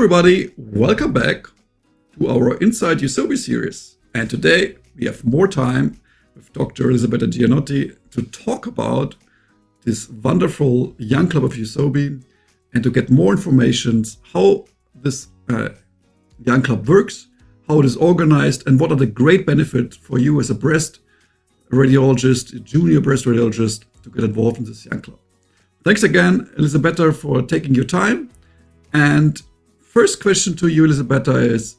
everybody, welcome back to our Inside EUSOBI series. And today we have more time with Dr. Elisabetta Giannotti to talk about this wonderful young club of EUSOBI and to get more information how this young club works, how it is organized, and what are the great benefits for you as a breast radiologist, a junior breast radiologist, to get involved in this young club. Thanks again, Elisabetta, for taking your time. And first question to you, Elisabetta, is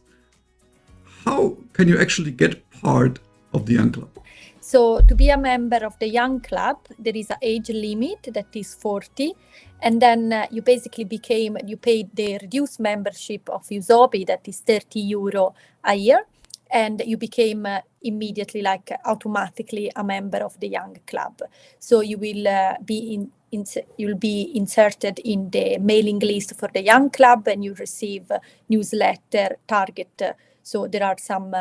how can you actually get part of the young club? So to be a member of the young club, there is an age limit that is 40. And then you basically you paid the reduced membership of EUSOBI, that is €30 a year. And you became immediately, automatically a member of the young club. So you will you'll be inserted in the mailing list for the young club, and you receive newsletter target. So there are some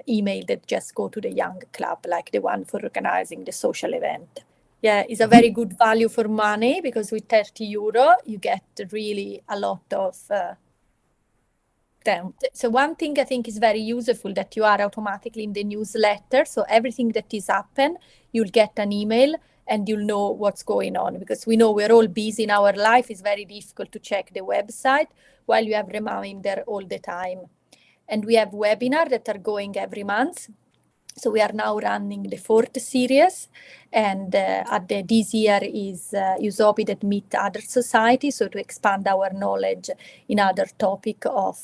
email that just go to the young club, like the one for organizing the social event. Yeah, it's a very good value for money, because with €30 you get really a lot of them. So one thing I think is very useful, that you are automatically in the newsletter. So everything that is happen, you'll get an email and you'll know what's going on, because we know we're all busy in our life. It's very difficult to check the website while you have reminder all the time. And we have webinars that are going every month. So we are now running the 4th series, and this year is EUSOBI that meet other societies, so to expand our knowledge in other topic of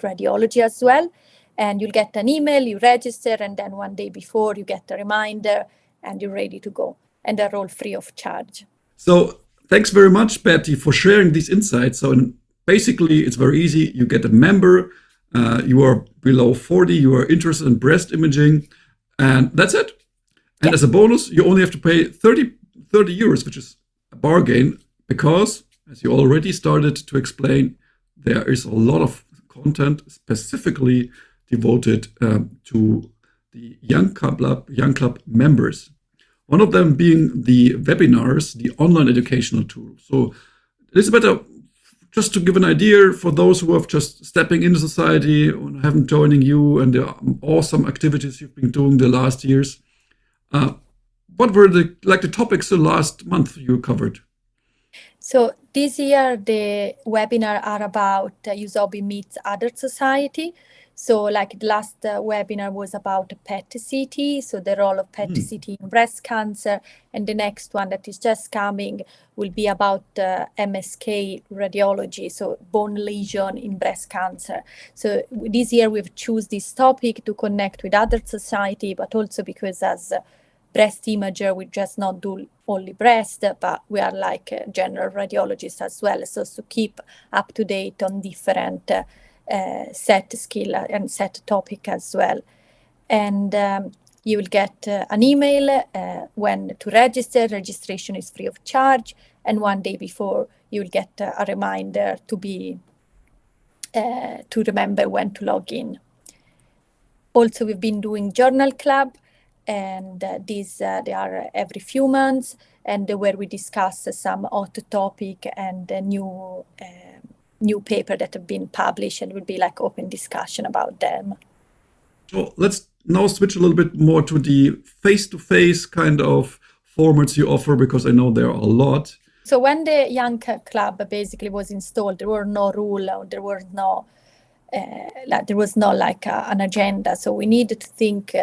radiology as well. And you'll get an email, you register, and then one day before you get a reminder and you're ready to go. And they're all free of charge. So thanks very much, Betty, for sharing these insights. So basically, it's very easy. You get a member, you are below 40, you are interested in breast imaging, and that's it. And as a bonus, you only have to pay 30 euros, which is a bargain, because, as you already started to explain, there is a lot of content specifically devoted to the young club members. One of them being the webinars, the online educational tool. So, Elisabetta, just to give an idea for those who are just stepping into society or haven't joining you, and the awesome activities you've been doing the last years, what were the topics the last month you covered? So this year the webinar are about EUSOBI meets other society. So the last webinar was about PET-CT, so the role of PET-CT in breast cancer. And the next one that is just coming will be about MSK radiology, so bone lesion in breast cancer. So this year we've chosen this topic to connect with other society, but also because as breast imager, we just not do only breast, but we are general radiologists as well. So to keep up to date on different set skill and set topic as well. And you will get an email when to register. Registration is free of charge, and one day before you will get a reminder to remember when to log in. Also, we've been doing journal club, and these they are every few months, and where we discuss some hot topic and new paper that have been published, and will be open discussion about them. So let's now switch a little bit more to the face-to-face kind of formats you offer, because I know there are a lot. So when the young club basically was installed, there were no rule, there was no an agenda. So we needed to think,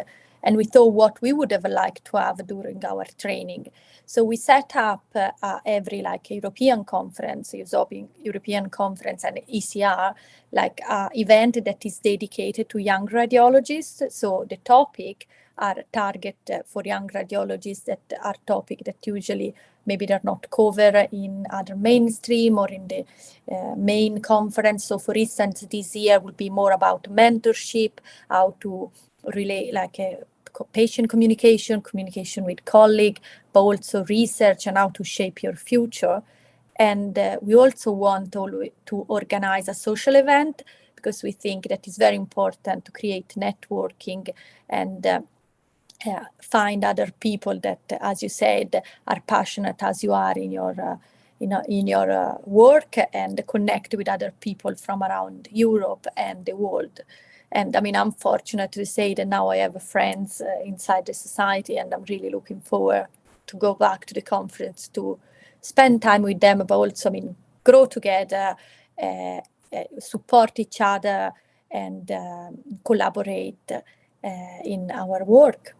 and we thought what we would have liked to have during our training. So we set up every European conference, EUSOBI European Conference and ECR, event that is dedicated to young radiologists. So the topic are target for young radiologists that are topic that usually maybe they're not covered in other mainstream or in the main conference. So for instance, this year will be more about mentorship, how to relate patient communication with colleague, but also research and how to shape your future. And we also want to organize a social event, because we think that it's very important to create networking and find other people that, as you said, are passionate as you are in in your work and connect with other people from around Europe and the world. And I mean, I'm fortunate to say that now I have friends inside the society, and I'm really looking forward to go back to the conference to spend time with them, but also, I mean, grow together, support each other, and collaborate in our work.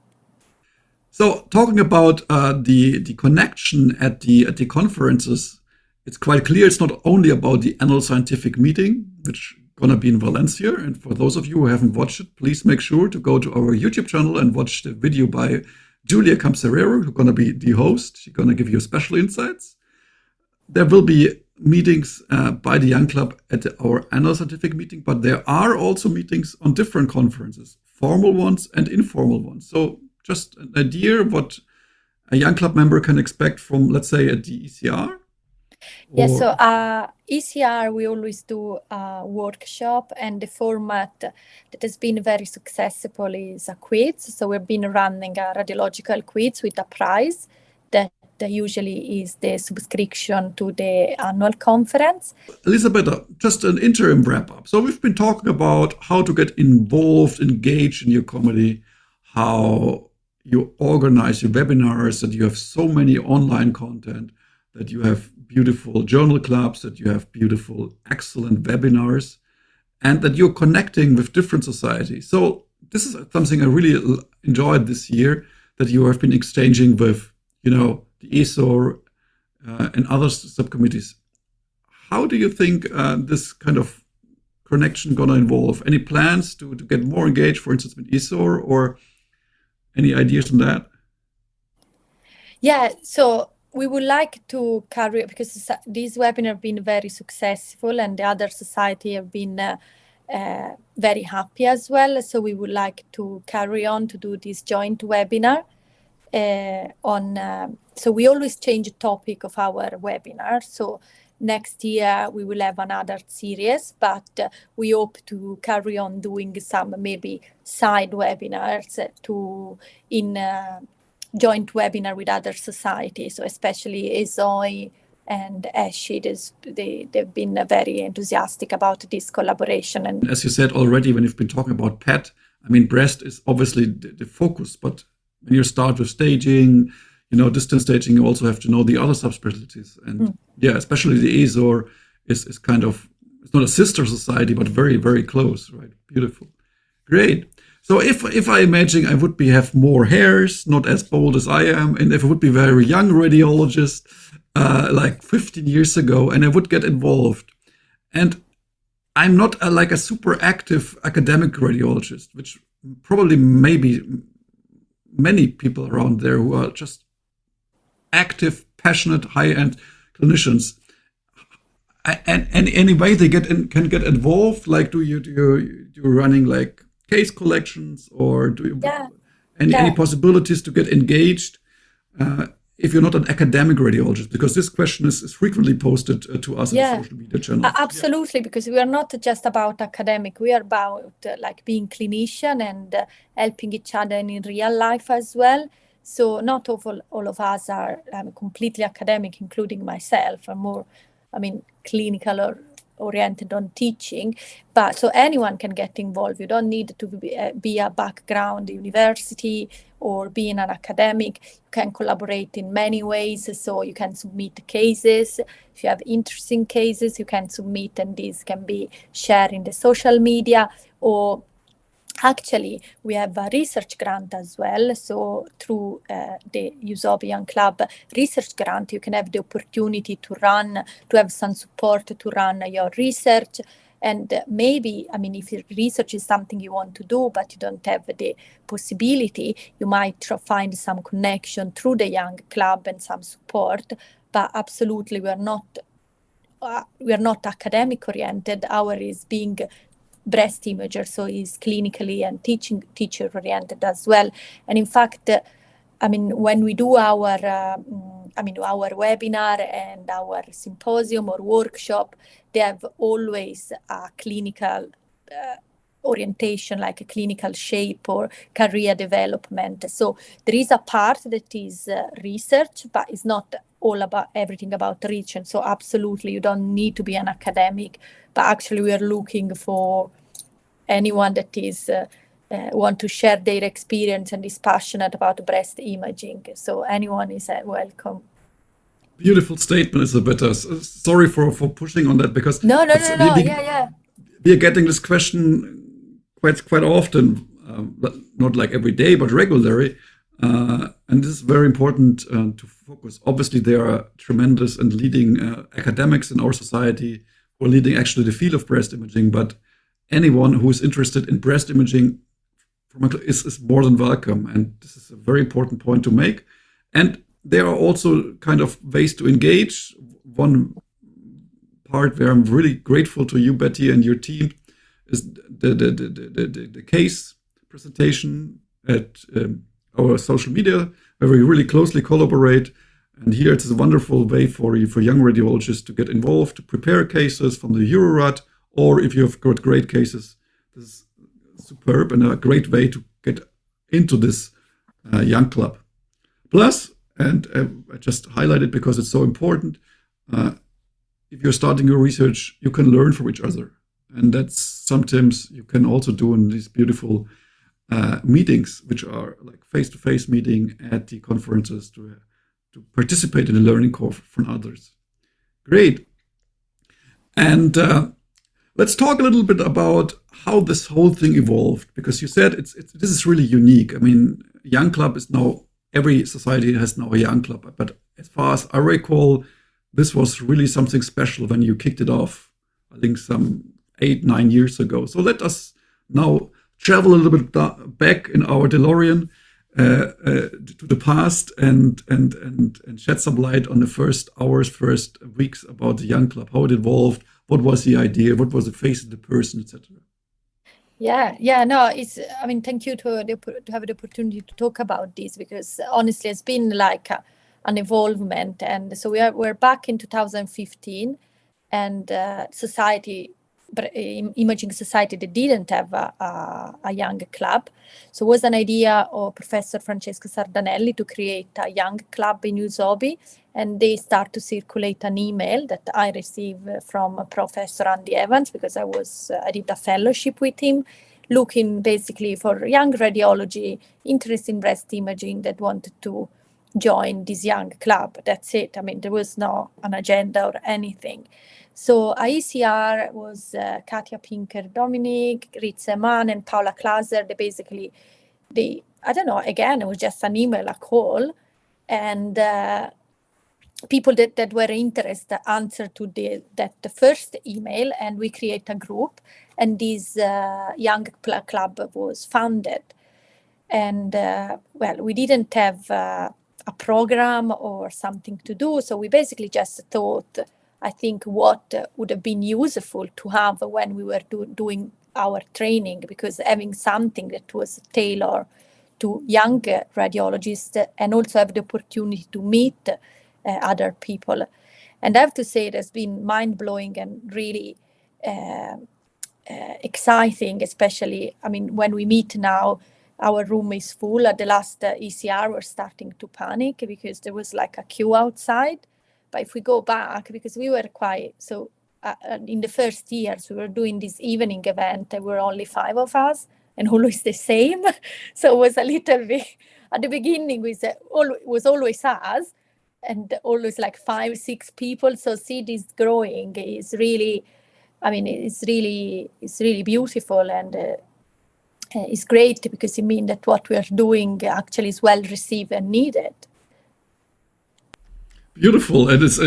So talking about the connection at the conferences, it's quite clear it's not only about the annual scientific meeting, which gonna be in Valencia. And for those of you who haven't watched it, please make sure to go to our YouTube channel and watch the video by Julia Camcerero, who's gonna be the host. She's gonna give you special insights. There will be meetings by the Young Club at our annual scientific meeting, but there are also meetings on different conferences, formal ones and informal ones. So just an idea what a Young Club member can expect from, let's say, at the ECR? Yeah, so ECR, we always do a workshop, and the format that has been very successful is a quiz. So we've been running a radiological quiz with a prize that usually is the subscription to the annual conference. Elisabetta, just an interim wrap up. So we've been talking about how to get involved, engaged in your committee, how you organize your webinars, that you have so many online content, that you have beautiful journal clubs, that you have beautiful, excellent webinars, and that you're connecting with different societies. So this is something I really enjoyed this year, that you have been exchanging with, the ESOR and other subcommittees. How do you think this kind of connection going to evolve? Any plans to get more engaged, for instance, with ESOR, or any ideas on that? Yeah, so we would like to carry, because these webinars have been very successful and the other society have been very happy as well. So we would like to carry on to do this joint webinar. So we always change the topic of our webinar. So next year we will have another series, but we hope to carry on doing some maybe side webinars in joint webinar with other societies, so especially EUSOBI and ESHI. They've been very enthusiastic about this collaboration. And as you said already, when you've been talking about PET, I mean, breast is obviously the focus, but when you start with staging, distance staging, you also have to know the other subspecialties. And yeah, especially the ESOR is kind of, it's not a sister society, but very, very close, right? Beautiful. Great. So if I imagine I would have more hairs, not as bold as I am, and if I would be a very young radiologist, like 15 years ago, and I would get involved, and I'm not like a super active academic radiologist, which probably maybe many people around there who are just active, passionate, high-end clinicians. And any way they can get involved, like do you running like case collections, or do you any possibilities to get engaged if you're not an academic radiologist? Because this question is frequently posted to us in social media channels. Absolutely, because we are not just about academic, we are about like being clinician and helping each other in real life as well. So not all of us are completely academic, including myself. I'm more, clinical or oriented on teaching, but so anyone can get involved. You don't need to be a background university or being an academic. You can collaborate in many ways. So you can submit cases. If you have interesting cases, you can submit, and these can be shared in the social media. Or actually, we have a research grant as well. So through the EUSOBI Young Club research grant, you can have the opportunity to have some support to run your research. And maybe, if your research is something you want to do, but you don't have the possibility, you might find some connection through the Young Club and some support. But absolutely, we are not academic oriented. Our is being breast imager, so is clinically and teacher oriented as well. And in fact, when we do our webinar and our symposium or workshop, they have always a clinical orientation, like a clinical shape or career development. So there is a part that is research, but it's not all about everything about research. And so absolutely, you don't need to be an academic, but actually we are looking for anyone that is want to share their experience and is passionate about breast imaging. So anyone is welcome. Beautiful statement, Elisabetta. Sorry for pushing on that, because no. Yeah. We are getting this question quite often, not like every day, but regularly. And this is very important to focus. Obviously, there are tremendous and leading academics in our society who are leading actually the field of breast imaging. But anyone who is interested in breast imaging is more than welcome. And this is a very important point to make. And there are also kind of ways to engage. One part where I'm really grateful to you, Betty, and your team is the case presentation at our social media, where we really closely collaborate. And here it's a wonderful way for young radiologists to get involved, to prepare cases from the Eurorad, or if you have got great cases, this is superb and a great way to get into this young club. Plus, and I just highlight it because it's so important, if you're starting your research, you can learn from each other. And that's sometimes you can also do in these beautiful meetings, which are like face-to-face meeting at the conferences to participate in the learning curve from others. Great. And let's talk a little bit about how this whole thing evolved, because you said this is really unique. I mean, Young Club is now, every society has now a Young Club, but as far as I recall, this was really something special when you kicked it off, I think some 8-9 years ago. So let us now travel a little bit back in our DeLorean to the past and shed some light on the first hours, first weeks about the Young Club, how it evolved, what was the idea, what was the face of the person, etc. No, it's, I mean, thank you to have the opportunity to talk about this, because honestly, it's been like an evolvement. And so we're back in 2015, and imaging society, they didn't have a young club. So it was an idea of Professor Francesco Sardanelli to create a young club in EUSOBI, and they start to circulate an email that I received from Professor Andy Evans, because I did a fellowship with him, looking basically for young radiology interested in breast imaging that wanted to join this young club. That's it. I mean, there was no an agenda or anything. So IECR was Katia Pinker-Dominic, Ritze Mann, and Paula Klaser. I don't know, again, it was just an email, a call, and people that were interested answered to the first email, and we create a group, and this young club was founded. And we didn't have a program or something to do, so we basically just thought, I think, what would have been useful to have when we were doing our training, because having something that was tailored to young radiologists and also have the opportunity to meet other people. And I have to say, it has been mind-blowing and really exciting, especially, I mean, when we meet now, our room is full. At the last ECR, we're starting to panic because there was like a queue outside. But if we go back, because we were in the first years, we were doing this evening event, there were only 5 of us and always the same. So it was a little bit, at the beginning, it was always us and always like 5-6 people. So see this growing is really, I mean, it's really beautiful, and it's great, because it means that what we are doing actually is well received and needed. Beautiful. And it's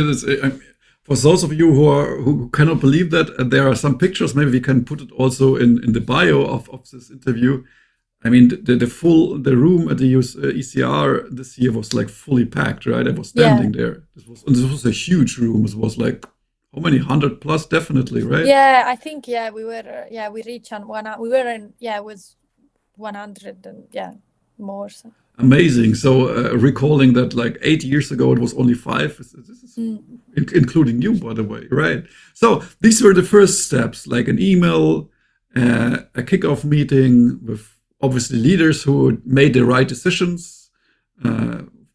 for those of you who cannot believe that, there are some pictures. Maybe we can put it also in the bio of this interview. I mean, the room at the ECR this year was like fully packed, right? I was standing there. This was a huge room. It was like, how many? 100 plus, definitely, right? Yeah, I think, we were, we reached on one, we were in, it was 100 and more. So. Amazing. So recalling that like 8 years ago, it was only 5, this is including you, by the way, right? So these were the first steps, like an email a kickoff meeting with obviously leaders who made the right decisions.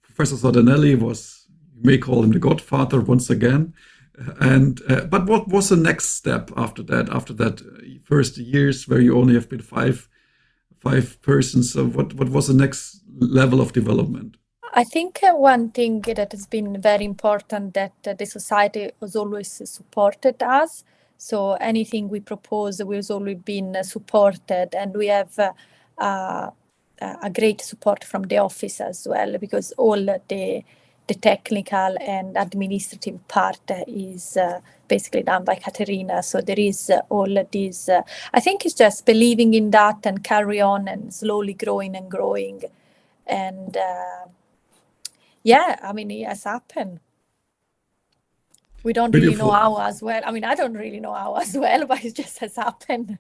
Professor Sardanelli was, you may call him the godfather once again. But what was the next step after that? After that first years where you only have been five persons, so what was the next level of development? I think one thing that has been very important that the society has always supported us. So anything we propose, we've always been supported, and we have a great support from the office as well, because all the technical and administrative part is basically done by Caterina. So there is all this. I think it's just believing in that and carry on and slowly growing and growing. And yeah, I mean, it has happened. We don't really know how as well. I mean, I don't really know how as well, but it just has happened.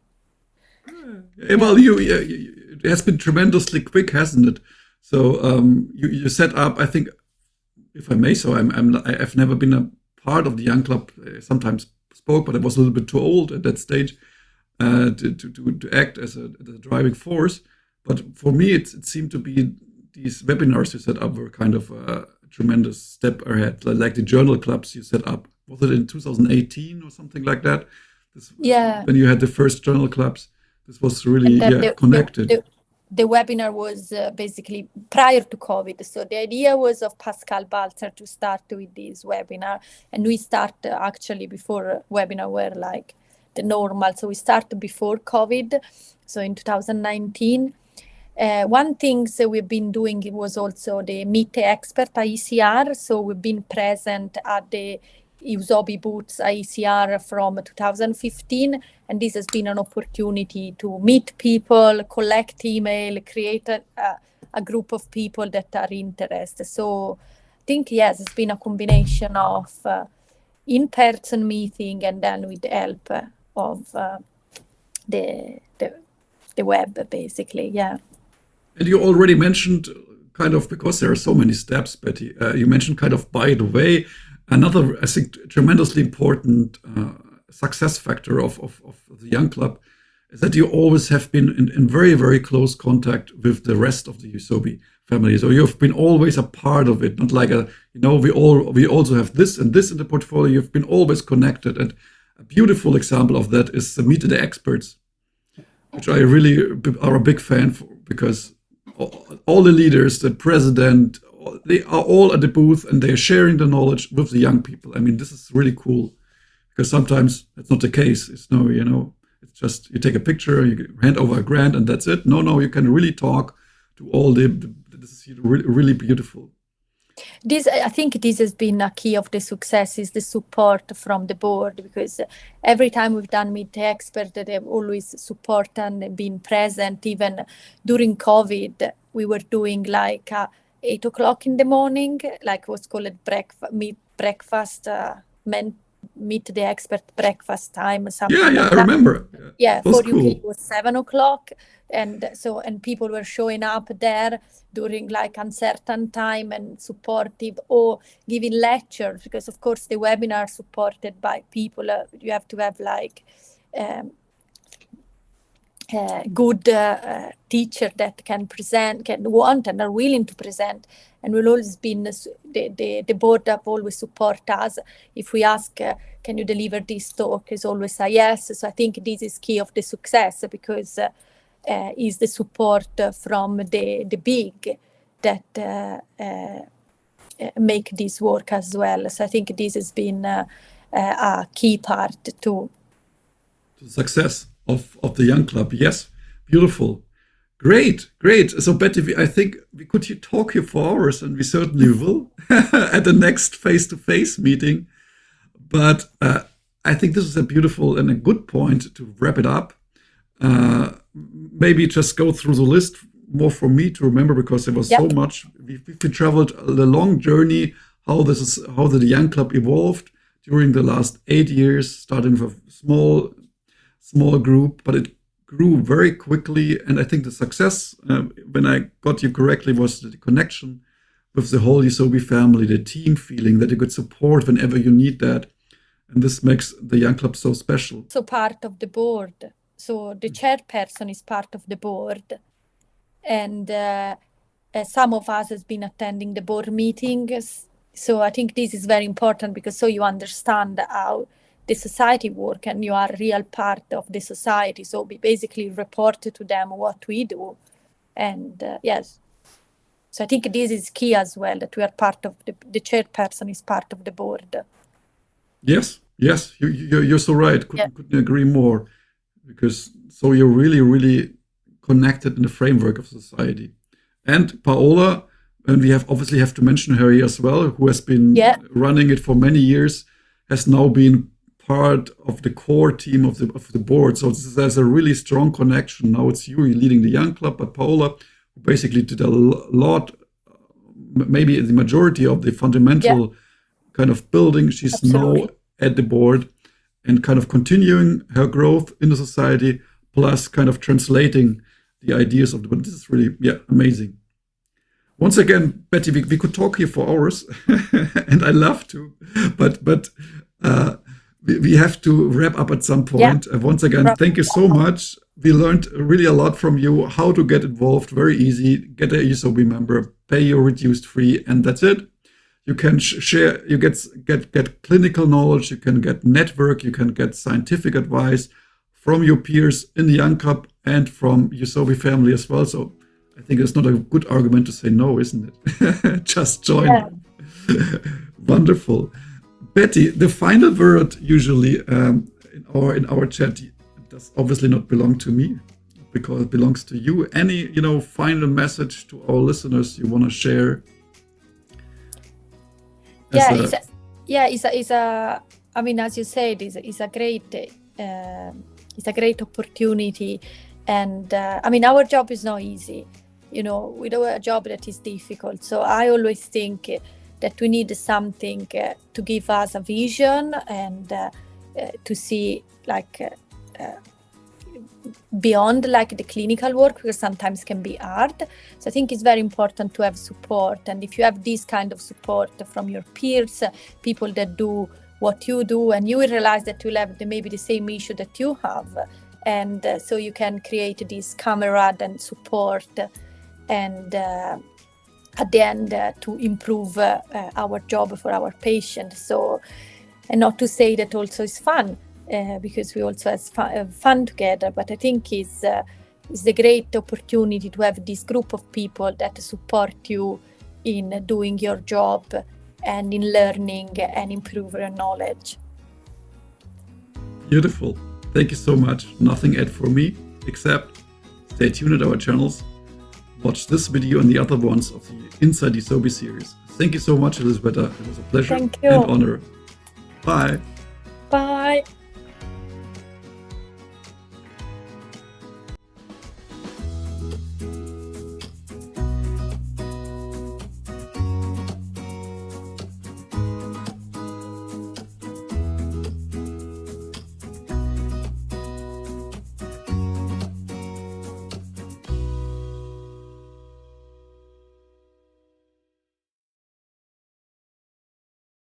Yeah, well, it has been tremendously quick, hasn't it? So you set up, I think, if I may, so I've never been a part of the Young Club. I sometimes spoke, but I was a little bit too old at that stage to act as a driving force. But for me, it seemed to be these webinars you set up were kind of a tremendous step ahead, like the journal clubs you set up. Was it in 2018 or something like that? Yeah. When you had the first journal clubs, this was really connected. The webinar was basically prior to COVID. So the idea was of Pascal Balzer to start with this webinar. And we start actually before webinar were like the normal. So we started before COVID. So in 2019. One thing we've been doing was also the Meet the Expert IECR. So we've been present at the EUSOBI booths IECR from 2015, and this has been an opportunity to meet people, collect email, create a group of people that are interested. So I think, yes, it's been a combination of in-person meeting and then with the help of the web, basically, yeah. And you already mentioned kind of, because there are so many steps, Betty, you mentioned kind of, by the way, another, I think, tremendously important success factor of the Young Club is that you always have been in very, very close contact with the rest of the EUSOBI family. So you've been always a part of it, not like we also have this and this in the portfolio. You've been always connected. And a beautiful example of that is the Meet the Experts, which I really are a big fan for, because all the leaders, the president, they are all at the booth and they're sharing the knowledge with the young people. I mean, this is really cool, because sometimes that's not the case. It's it's just you take a picture, you hand over a grant, and that's it. No, you can really talk to all this is really, really beautiful. I think this has been a key of the success, is the support from the board, because every time we've done Meet the Expert, they've always supported and been present. Even during COVID, we were doing like 8 o'clock in the morning, like what's called Meet the Expert breakfast time. Something like I remember. Yeah, for cool. UK it was 7 o'clock. And people were showing up there during like uncertain time and supportive, or giving lectures, because of course the webinar supported by people. You have to have like good teacher that can present, can want and are willing to present. And we'll always been the board have always support us. If we ask, can you deliver this talk, is always a yes. So I think this is key of the success, because is the support from the big that make this work as well. So I think this has been a key part to the success of the Young Club. Yes, beautiful. Great. So Betty, I think we could talk here for hours, and we certainly will at the next face-to-face meeting. But I think this is a beautiful and a good point to wrap it up. Maybe just go through the list more for me to remember, because there was so much. We traveled a long journey, how the Young Club evolved during the last 8 years, starting with a small group, but it grew very quickly. And I think the success, when I got you correctly, was the connection with the whole EUSOBI family, the team feeling that you could support whenever you need that. And this makes the Young Club so special. So part of the board. So the chairperson is part of the board, and some of us has been attending the board meetings. So I think this is very important, because so you understand how the society work and you are a real part of the society. So we basically report to them what we do. And yes, so I think this is key as well, that we are part of the chairperson is part of the board. Yes, you're so right. Couldn't agree more, because so you're really connected in the framework of society. And Paola, and we obviously have to mention her here as well, who has been running it for many years, has now been part of the core team of the board. So there's a really strong connection. Now it's you leading the Young Club, but Paola, who basically did a lot, maybe the majority of the fundamental kind of building. She's now at the board and kind of continuing her growth in the society, plus kind of translating the ideas of the board. This is really, amazing. Once again, Betty, we could talk here for hours, and I love to, but we have to wrap up at some point. Once again, thank you so much. We learned really a lot from you, how to get involved. Very easy. Get a EUSOBI member, pay your reduced fee, and that's it. You can share, you get clinical knowledge, you can get network, you can get scientific advice from your peers in the Young Club and from EUSOBI family as well. So I think it's not a good argument to say no, isn't it? Just join. Wonderful. Betty, the final word usually in our chat does obviously not belong to me, because it belongs to you. Any final message to our listeners you want to share? I mean, as you said, it's a great opportunity, and I mean, our job is not easy. We do a job that is difficult. So I always think that we need something to give us a vision and to see beyond the clinical work, because sometimes can be hard. So I think it's very important to have support. And if you have this kind of support from your peers, people that do what you do, and you will realize that you'll have maybe the same issue that you have. And so you can create this camaraderie and support, and at the end to improve our job for our patients. So, and not to say that also is fun, because we also have fun together, but I think it's a great opportunity to have this group of people that support you in doing your job and in learning and improve your knowledge. Beautiful. Thank you so much. Nothing add for me, except stay tuned at our channels. Watch this video and the other ones of the Inside EUSOBI series. Thank you so much, Elisabetta. It was a pleasure and honor. Bye. Bye.